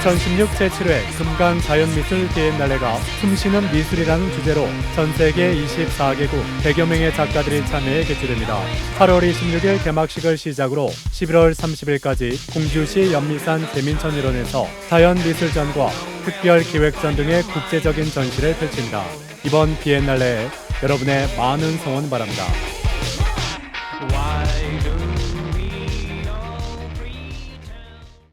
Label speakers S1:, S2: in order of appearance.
S1: 2016 제7회 금강 자연미술 비엔날레가 숨쉬는 미술이라는 주제로 전 세계 24개국 100여 명의 작가들이 참여해 개최됩니다. 8월 26일 개막식을 시작으로 11월 30일까지 공주시 연미산 대민천일원에서 자연미술전과 특별기획전 등의 국제적인 전시를 펼친다. 이번 비엔날레에 여러분의 많은 성원 바랍니다.